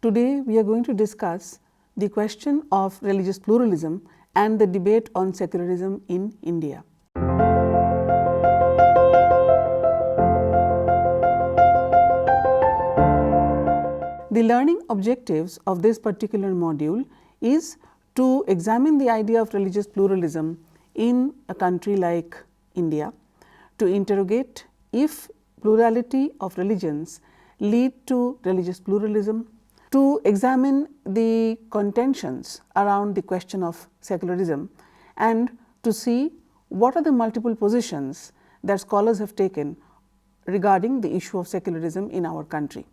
Today we are going to discuss the question of religious pluralism and the debate on secularism in India. The learning objectives of this particular module is to examine the idea of religious pluralism in a country like India, to interrogate if plurality of religions lead to religious pluralism, to examine the contentions around the question of secularism, and to see what are the multiple positions that scholars have taken regarding the issue of secularism in our country.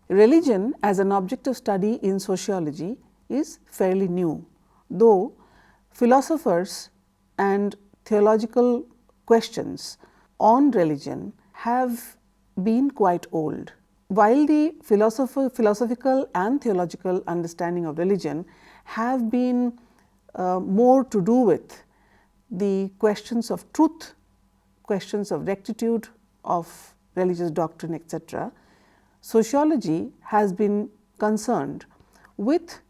Religion as an object of study in sociology is fairly new, though philosophers and theological questions on religion have been quite old. While the philosophical and theological understanding of religion have been more to do with the questions of truth, questions of rectitude of religious doctrine, etc., sociology has been concerned with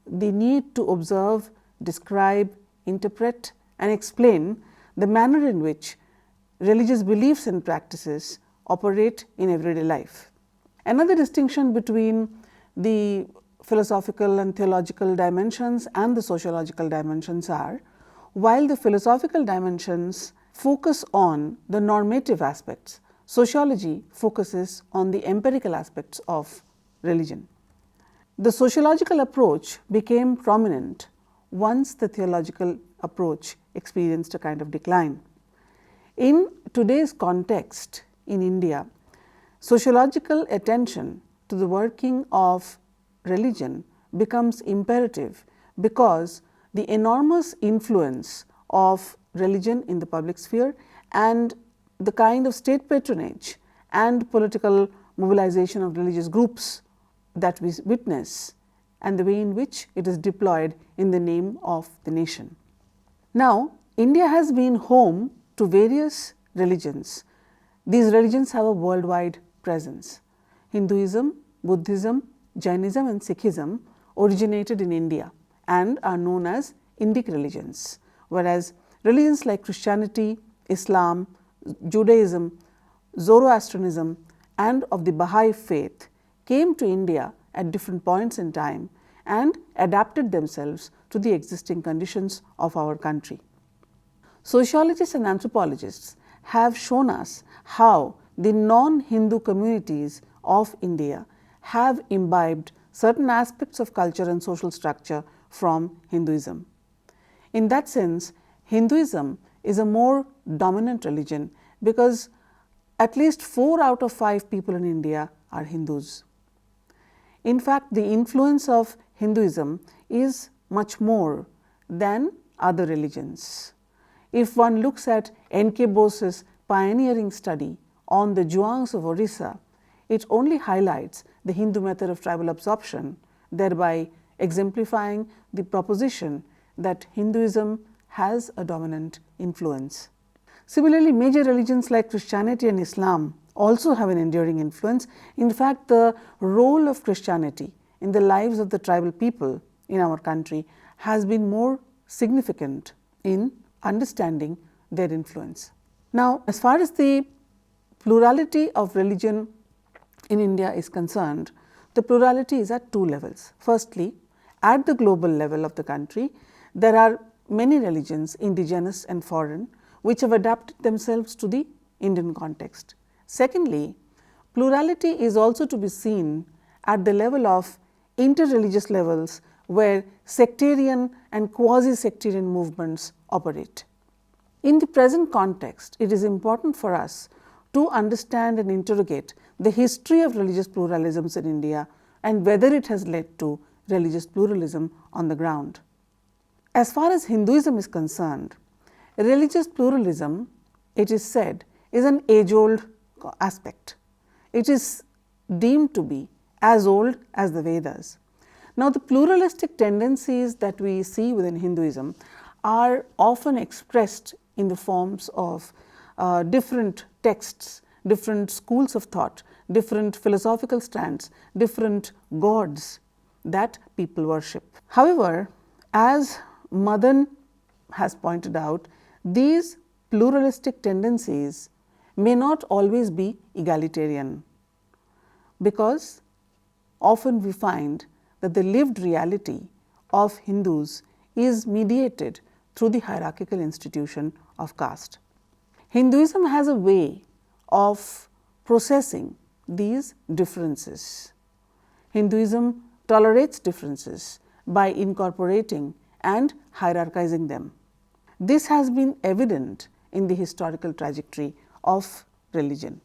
the need to observe, describe, interpret and explain the manner in which religious beliefs and practices operate in everyday life. Another distinction between the philosophical and theological dimensions and the sociological dimensions are, while the philosophical dimensions focus on the normative aspects, sociology focuses on the empirical aspects of religion. The sociological approach became prominent once the theological approach experienced a kind of decline. In today's context in India, sociological attention to the working of religion becomes imperative because the enormous influence of religion in the public sphere and the kind of state patronage and political mobilization of religious groups that we witness and the way in which it is deployed in the name of the nation. Now, India has been home to various religions. These religions have a worldwide presence. Hinduism, Buddhism, Jainism and Sikhism originated in India and are known as Indic religions, whereas religions like Christianity, Islam, Judaism, Zoroastrianism and of the Baha'i faith came to India at different points in time and adapted themselves to the existing conditions of our country. Sociologists and anthropologists have shown us how the non-Hindu communities of India have imbibed certain aspects of culture and social structure from Hinduism. In that sense, Hinduism is a more dominant religion because at least 4 out of 5 people in India are Hindus. In fact, the influence of Hinduism is much more than other religions. If one looks at N.K. Bose's pioneering study on the Zhuangs of Orissa, it only highlights the Hindu method of tribal absorption, thereby exemplifying the proposition that Hinduism has a dominant influence. Similarly, major religions like Christianity and Islam also have an enduring influence. In fact, the role of Christianity in the lives of the tribal people in our country has been more significant in understanding their influence. Now, as far as the plurality of religion in India is concerned, the plurality is at 2 levels. Firstly, at the global level of the country, there are many religions, indigenous and foreign, which have adapted themselves to the Indian context. Secondly, plurality is also to be seen at the level of interreligious levels where sectarian and quasi-sectarian movements operate. In the present context, it is important for us to understand and interrogate the history of religious pluralisms in India and whether it has led to religious pluralism on the ground. As far as Hinduism is concerned, religious pluralism, it is said, is an age-old aspect. It is deemed to be as old as the Vedas. Now, the pluralistic tendencies that we see within Hinduism are often expressed in the forms of different texts, different schools of thought different philosophical strands, different gods that people worship. However, as Madan has pointed out, these pluralistic tendencies may not always be egalitarian, because often we find that the lived reality of Hindus is mediated through the hierarchical institution of caste. Hinduism has a way of processing these differences. Hinduism tolerates differences by incorporating and hierarchizing them. This has been evident in the historical trajectory of religion.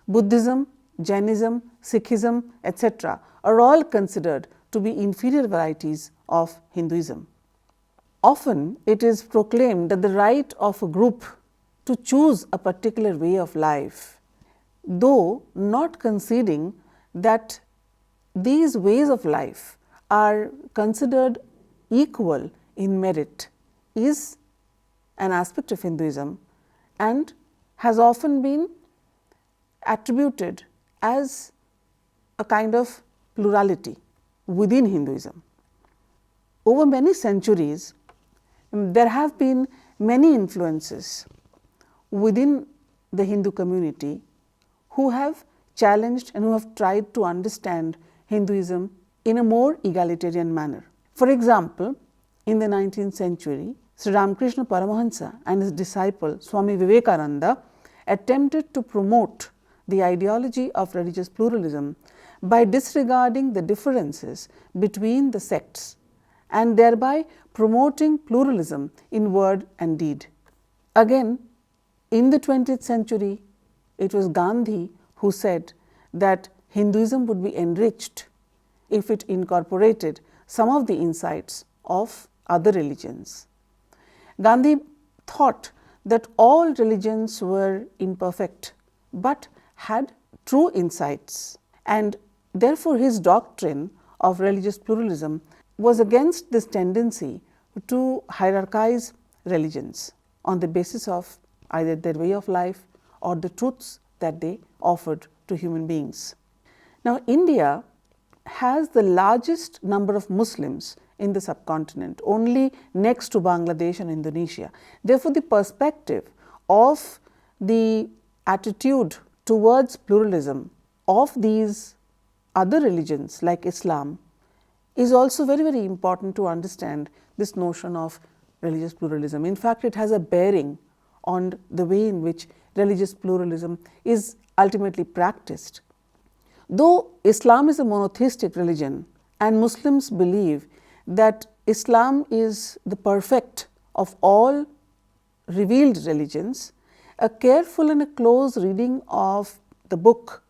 Buddhism, Jainism, Sikhism, etc. are all considered to be inferior varieties of Hinduism. Often it is proclaimed that the right of a group to choose a particular way of life, though not conceding that these ways of life are considered equal in merit, is an aspect of Hinduism and has often been attributed as a kind of plurality within Hinduism. Over many centuries, there have been many influences within the Hindu community who have challenged and who have tried to understand Hinduism in a more egalitarian manner. For example, in the 19th century, Sri Ramakrishna Paramahansa and his disciple Swami Vivekananda attempted to promote the ideology of religious pluralism by disregarding the differences between the sects and thereby promoting pluralism in word and deed. Again, in the 20th century, it was Gandhi who said that Hinduism would be enriched if it incorporated some of the insights of other religions. Gandhi thought that all religions were imperfect, but had true insights, and therefore his doctrine of religious pluralism was against this tendency to hierarchize religions on the basis of either their way of life or the truths that they offered to human beings. Now, India has the largest number of Muslims in the subcontinent, only next to Bangladesh and Indonesia. Therefore, the perspective of the attitude towards pluralism of these other religions like Islam is also very, very important to understand this notion of religious pluralism. In fact, it has a bearing on the way in which religious pluralism is ultimately practiced. Though Islam is a monotheistic religion and Muslims believe that Islam is the perfect of all revealed religions, a careful and a close reading of the book,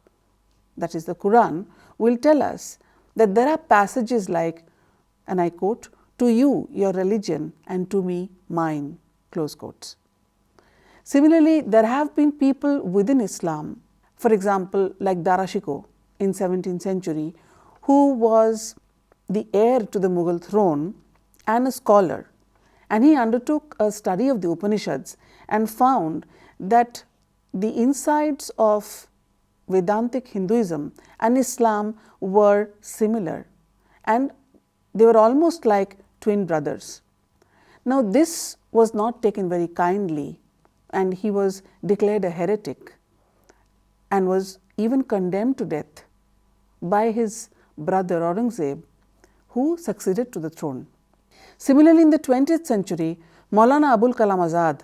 that is the Quran, will tell us that there are passages like, and I quote, "To you your religion and to me mine," close quotes. Similarly, there have been people within Islam, for example, like Dara Shikoh in 17th century, who was the heir to the Mughal throne and a scholar, and he undertook a study of the Upanishads and found that the insights of Vedantic Hinduism and Islam were similar, and they were almost like twin brothers. Now, this was not taken very kindly, and he was declared a heretic and was even condemned to death by his brother Aurangzeb, who succeeded to the throne. Similarly, in the 20th century, Maulana Abul Kalam Azad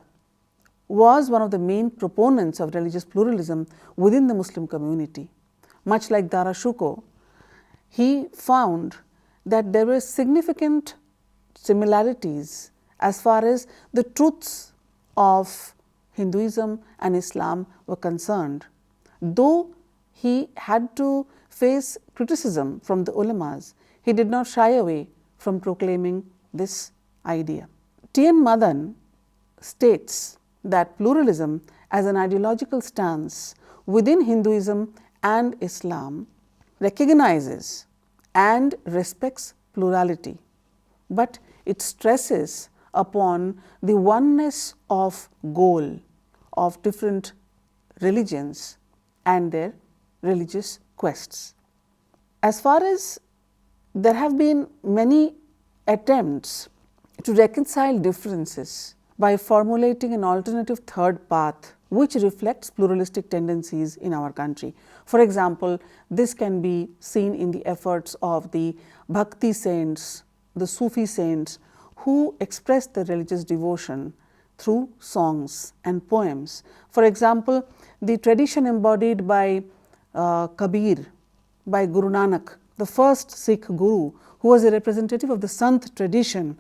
was one of the main proponents of religious pluralism within the Muslim community. Much like Dara Shikoh, he found that there were significant similarities as far as the truths of Hinduism and Islam were concerned, though he had to face criticism from the ulamas. He did not shy away from proclaiming this idea. T. N. Madan states that pluralism as an ideological stance within Hinduism and Islam recognizes and respects plurality, but it stresses upon the oneness of goal of different religions and their religious quests. As far as there have been many attempts to reconcile differences by formulating an alternative third path which reflects pluralistic tendencies in our country. For example, this can be seen in the efforts of the Bhakti saints, the Sufi saints, who express their religious devotion through songs and poems. For example, the tradition embodied by Kabir, by Guru Nanak, the first Sikh Guru, who was a representative of the Sant tradition,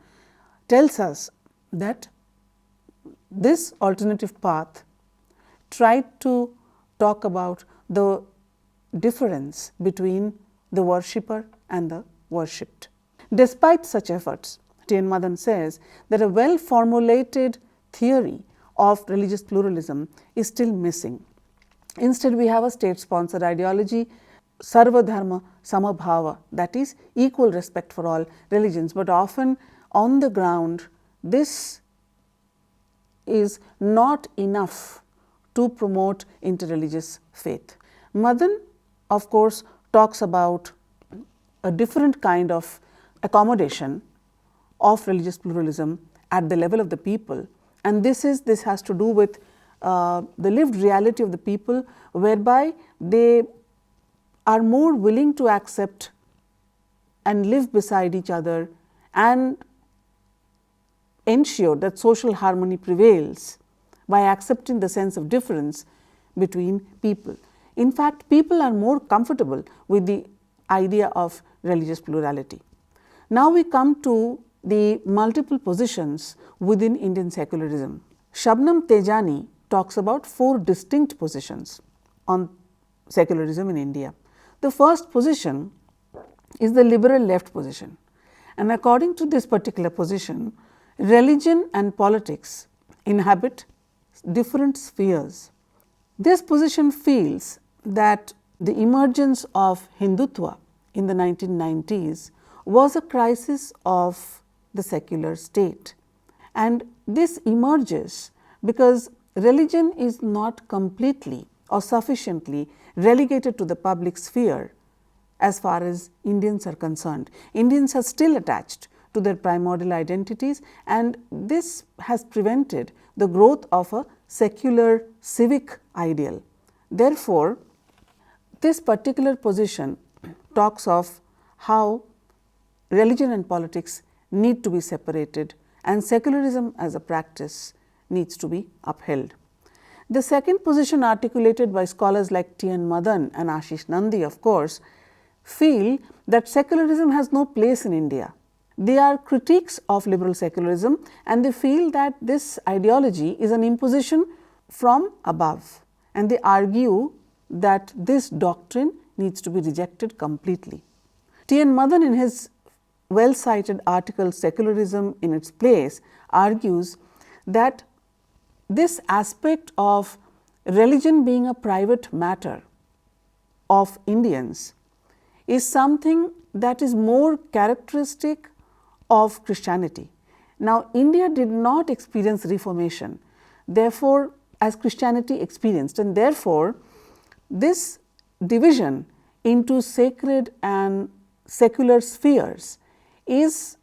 tells us that this alternative path tried to talk about the difference between the worshipper and the worshipped. Despite such efforts, T. N. Madan says that a well formulated theory of religious pluralism is still missing. Instead, we have a state sponsored ideology, Sarva Dharma Samabhava, that is equal respect for all religions, but often on the ground this is not enough to promote interreligious faith. Madan, of course, talks about a different kind of accommodation of religious pluralism at the level of the people, and this has to do with the lived reality of the people, whereby they are more willing to accept and live beside each other and ensure that social harmony prevails by accepting the sense of difference between people. In fact, people are more comfortable with the idea of religious plurality. Now we come to the multiple positions within Indian secularism. Shabnam Tejani talks about 4 distinct positions on secularism in India. The first position is the liberal left position, and according to this particular position, religion and politics inhabit different spheres. This position feels that the emergence of Hindutva in the 1990s was a crisis of the secular state, and this emerges because religion is not completely or sufficiently relegated to the public sphere as far as Indians are concerned. Indians are still attached to their primordial identities, and this has prevented the growth of a secular civic ideal. Therefore, this particular position talks of how religion and politics need to be separated and secularism as a practice needs to be upheld. The second position, articulated by scholars like T. N. Madan and Ashish Nandy, of course, feel that secularism has no place in India. They are critiques of liberal secularism, and they feel that this ideology is an imposition from above, and they argue that this doctrine needs to be rejected completely. T. N. Madan, in his well cited article Secularism in its Place, argues that this aspect of religion being a private matter of Indians is something that is more characteristic of Christianity. Now, India did not experience Reformation, therefore, as Christianity experienced, and therefore, this division into sacred and secular spheres is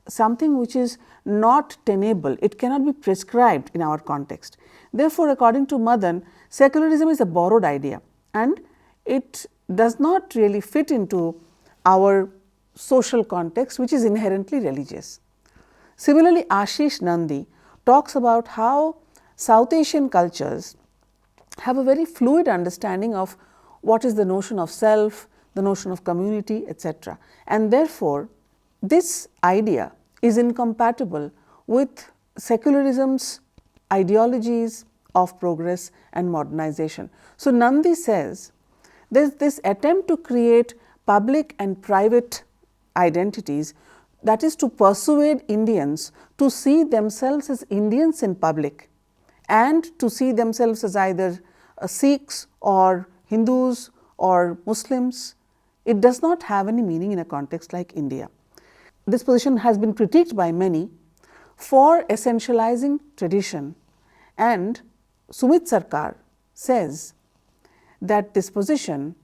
something which is not tenable. It cannot be prescribed in our context. Therefore, according to Madan, secularism is a borrowed idea, and it does not really fit into our social context, which is inherently religious. Similarly, Ashish Nandy talks about how South Asian cultures have a very fluid understanding of what is the notion of self, the notion of community, etc. And therefore, this idea is incompatible with secularism's ideologies of progress and modernization. So, Nandy says there is this attempt to create public and private identities, that is to persuade Indians to see themselves as Indians in public and to see themselves as either Sikhs or Hindus or Muslims. It does not have any meaning in a context like India. This position has been critiqued by many for essentializing tradition, and Sumit Sarkar says that this position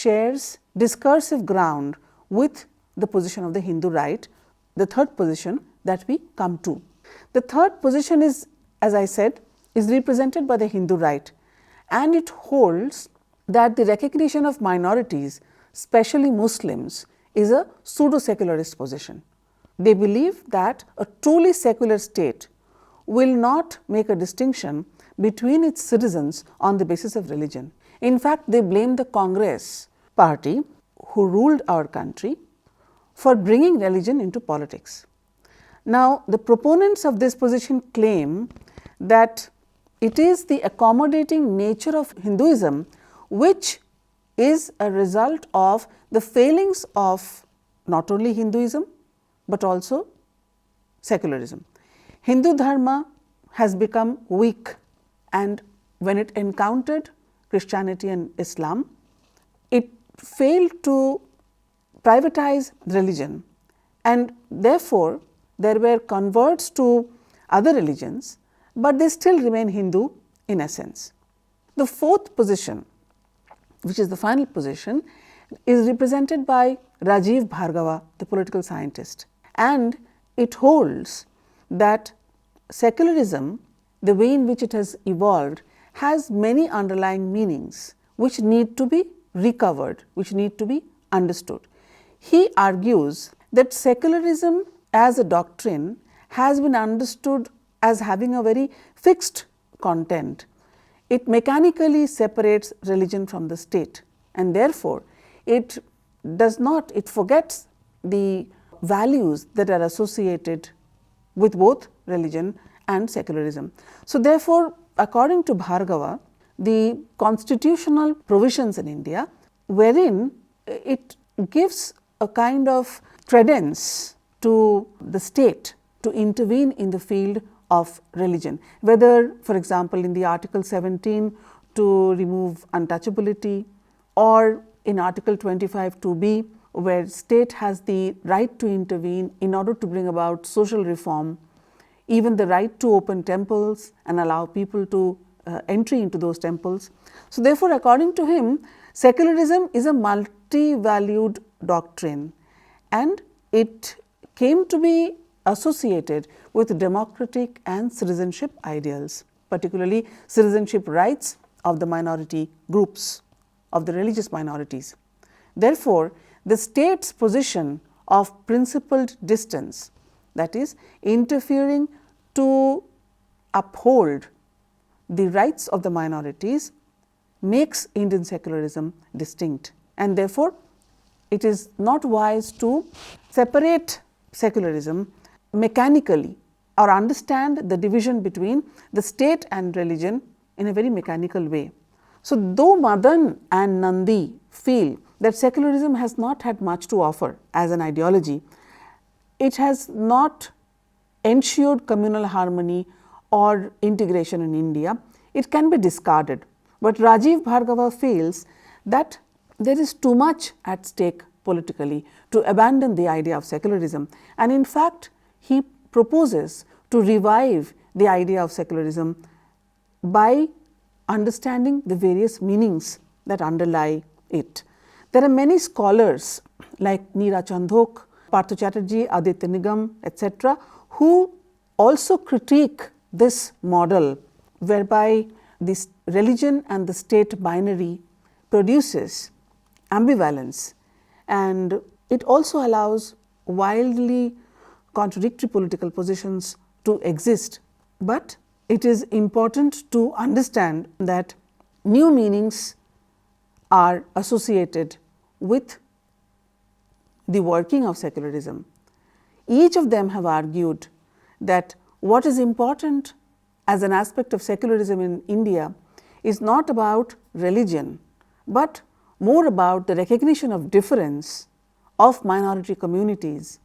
shares discursive ground with the position of the Hindu right, the third position that we come to. The third position is, as I said, is represented by the Hindu right, and it holds that the recognition of minorities, especially Muslims, is a pseudo-secularist position. They believe that a truly secular state will not make a distinction between its citizens on the basis of religion. In fact, they blame the Congress party who ruled our country for bringing religion into politics. Now, the proponents of this position claim that it is the accommodating nature of Hinduism which is a result of the failings of not only Hinduism, but also secularism. Hindu Dharma has become weak, and when it encountered Christianity and Islam, it failed to privatize religion, and therefore, there were converts to other religions, but they still remain Hindu in essence. The fourth position, which is the final position, is represented by Rajiv Bhargava, the political scientist, and it holds that secularism, the way in which it has evolved, has many underlying meanings which need to be recovered, which need to be understood. He argues that secularism as a doctrine has been understood as having a very fixed content. It mechanically separates religion from the state, and therefore, it forgets the values that are associated with both religion and secularism. So, therefore, according to Bhargava, the constitutional provisions in India, wherein it gives a kind of credence to the state to intervene in the field of religion, whether for example, in the Article 17 to remove untouchability, or in Article 25 2b, where state has the right to intervene in order to bring about social reform, even the right to open temples and allow people to entry into those temples. So, therefore, according to him, secularism is a multi-valued doctrine, and it came to be associated with democratic and citizenship ideals, particularly citizenship rights of the minority groups, of the religious minorities. Therefore, the state's position of principled distance, that is, interfering to uphold the rights of the minorities, makes Indian secularism distinct, and therefore, it is not wise to separate secularism mechanically or understand the division between the state and religion in a very mechanical way. So, though Madan and Nandi feel that secularism has not had much to offer as an ideology, it has not ensured communal harmony or integration in India, it can be discarded. But Rajiv Bhargava feels that there is too much at stake politically to abandon the idea of secularism, and in fact, he proposes to revive the idea of secularism by understanding the various meanings that underlie it. There are many scholars like Neera Chandhok, Partha Chatterjee, Aditya Nigam, etc., who also critique this model whereby this religion and the state binary produces ambivalence, and it also allows wildly contradictory political positions to exist. But it is important to understand that new meanings are associated with the working of secularism. Each of them have argued that what is important as an aspect of secularism in India is not about religion, but more about the recognition of difference of minority communities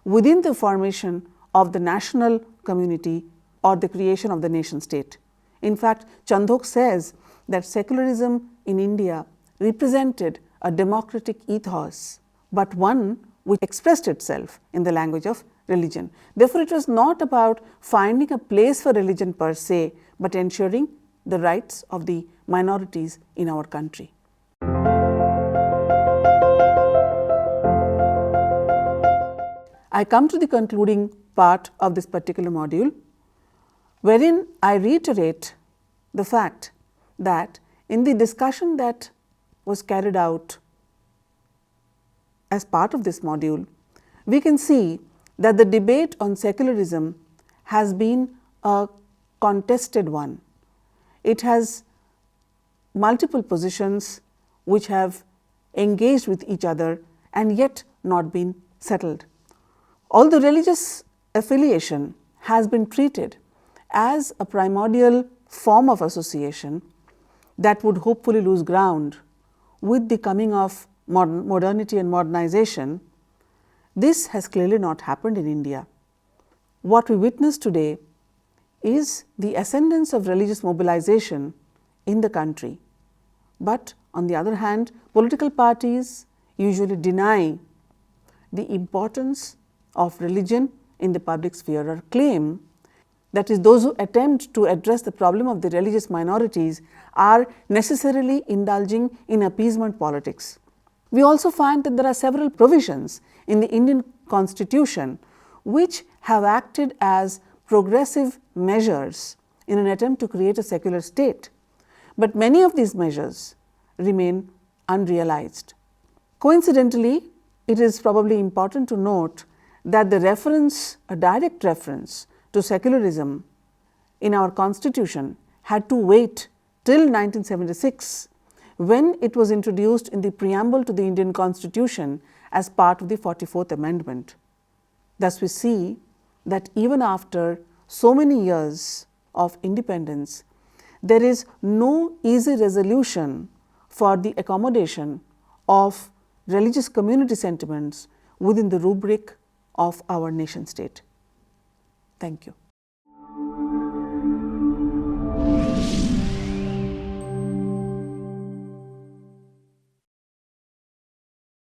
within the formation of the national community or the creation of the nation state. In fact, Chandhok says that secularism in India represented a democratic ethos, but one which expressed itself in the language of religion. Therefore, it was not about finding a place for religion per se, but ensuring the rights of the minorities in our country. I come to the concluding part of this particular module, wherein I reiterate the fact that in the discussion that was carried out as part of this module, we can see that the debate on secularism has been a contested one. It has multiple positions which have engaged with each other and yet not been settled. Although religious affiliation has been treated as a primordial form of association that would hopefully lose ground with the coming of modernity and modernization, this has clearly not happened in India. What we witness today is the ascendance of religious mobilization in the country, but on the other hand, political parties usually deny the importance of religion in the public sphere, or claim, that is, those who attempt to address the problem of the religious minorities are necessarily indulging in appeasement politics. We also find that there are several provisions in the Indian Constitution which have acted as progressive measures in an attempt to create a secular state, but many of these measures remain unrealized. Coincidentally, it is probably important to note that the reference, a direct reference to secularism in our Constitution had to wait till 1976, when it was introduced in the preamble to the Indian Constitution as part of the 44th Amendment. Thus, we see that even after so many years of independence, there is no easy resolution for the accommodation of religious community sentiments within the rubric of our nation state. Thank you.